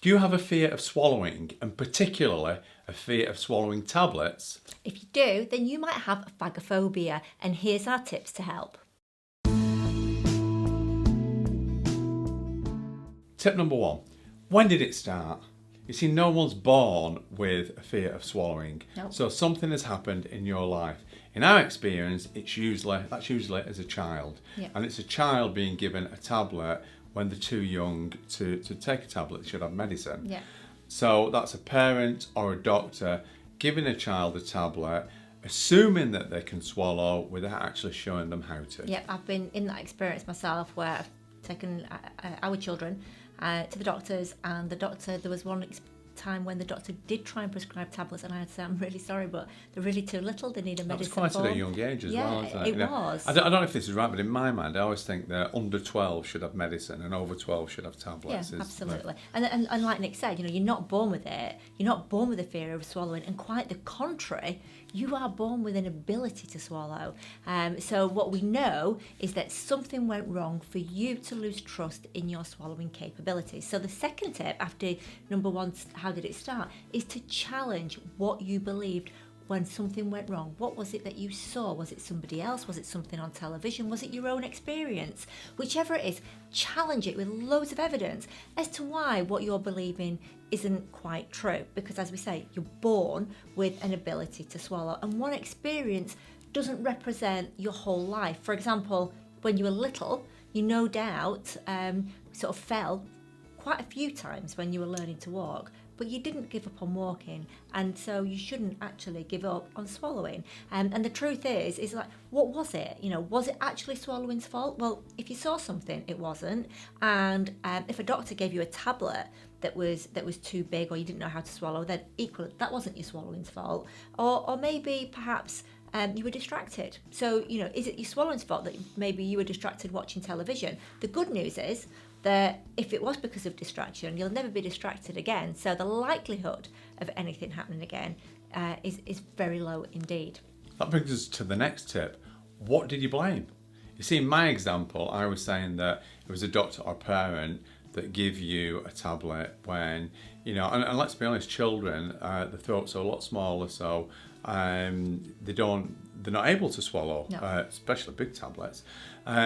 Do you have a fear of swallowing, and particularly a fear of swallowing tablets? If you do, then you might have phagophobia, and here's our tips to help. Tip number 1. When did it start? You see, no one's born with a fear of swallowing. Nope. So something has happened in your life. In our experience, that's usually as a child. Yeah. And it's a child being given a tablet when they're too young to take a tablet. They should have medicine. Yeah. So that's a parent or a doctor giving a child a tablet, assuming that they can swallow without actually showing them how to. Yeah, I've been in that experience myself where I've taken our children to the doctors, and there was one time when the doctor did try and prescribe tablets, and I had to say, I'm really sorry, but they're really too little. They need a medicine. That was quite at a young age as well, isn't it? It was. I don't know if this is right, but in my mind, I always think that under 12 should have medicine and over 12 should have tablets. Yeah, absolutely. And like Nick said, you're not born with it. You're not born with a fear of swallowing, and quite the contrary, you are born with an ability to swallow. So what we know is that something went wrong for you to lose trust in your swallowing capabilities. So the second tip after number 1, how did it start, is to challenge what you believed when something went wrong. What was it that you saw? Was it somebody else? Was it something on television? Was it your own experience? Whichever it is, challenge it with loads of evidence as to why what you're believing isn't quite true. Because as we say, you're born with an ability to swallow, and one experience doesn't represent your whole life. For example, when you were little, you no doubt sort of fell quite a few times when you were learning to walk, but you didn't give up on walking, and so you shouldn't actually give up on swallowing. And the truth is like, what was it? Was it actually swallowing's fault? Well, if you saw something, it wasn't. And if a doctor gave you a tablet that was too big, or you didn't know how to swallow, then equally that wasn't your swallowing's fault. Or maybe perhaps you were distracted. So is it your swallowing's fault that maybe you were distracted watching television? The good news is that if it was because of distraction, you'll never be distracted again. So the likelihood of anything happening again is very low indeed. That brings us to the next tip. What did you blame? You see, in my example, I was saying that it was a doctor or parent that give you a tablet when, and let's be honest, children, the throats are a lot smaller, so they're not able to swallow, No. especially big tablets.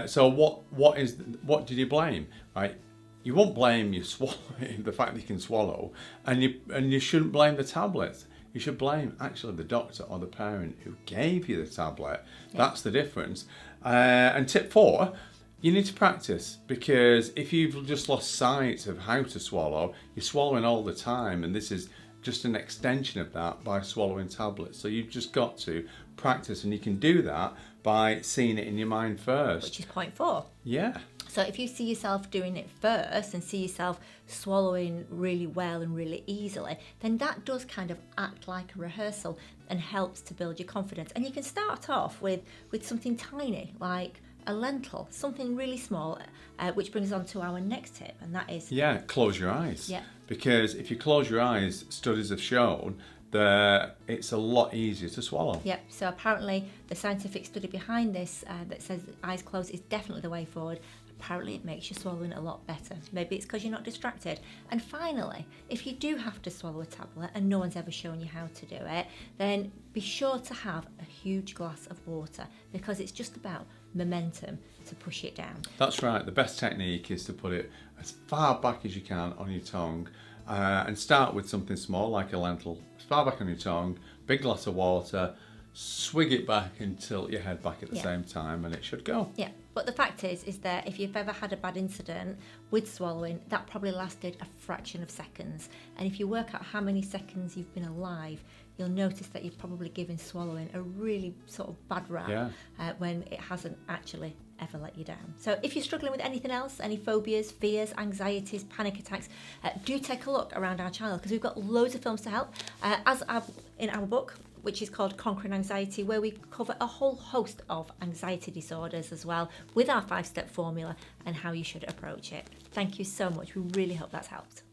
So what did you blame? Right, you won't blame you swallowing the fact that you can swallow, and you shouldn't blame the tablets. You should blame actually the doctor or the parent who gave you the tablet. Yeah. That's the difference. And tip 4. You need to practice, because if you've just lost sight of how to swallow, you're swallowing all the time, and this is just an extension of that by swallowing tablets. So you've just got to practice, and you can do that by seeing it in your mind first. Which is point 4. Yeah. So if you see yourself doing it first and see yourself swallowing really well and really easily, then that does kind of act like a rehearsal and helps to build your confidence. And you can start off with something tiny, like a lentil, something really small, which brings on to our next tip, and that is... Yeah, close your eyes. Yeah. Because if you close your eyes, studies have shown that it's a lot easier to swallow. Yep, so apparently the scientific study behind this that says that eyes closed is definitely the way forward. Apparently it makes your swallowing a lot better. Maybe it's because you're not distracted. And finally, if you do have to swallow a tablet and no one's ever shown you how to do it, then be sure to have a huge glass of water, because it's just about momentum to push it down. That's right. The best technique is to put it as far back as you can on your tongue, and start with something small like a lentil, as far back on your tongue, big glass of water, swig it back until you head back at the same time, and it should go. Yeah, but the fact is that if you've ever had a bad incident with swallowing, that probably lasted a fraction of seconds. And if you work out how many seconds you've been alive, you'll notice that you've probably given swallowing a really sort of bad rap when it hasn't actually ever let you down. So if you're struggling with anything else, any phobias, fears, anxieties, panic attacks, do take a look around our channel, because we've got loads of films to help, in our book, which is called Conquering Anxiety, where we cover a whole host of anxiety disorders as well, with our 5-step formula and how you should approach it. Thank you so much. We really hope that's helped.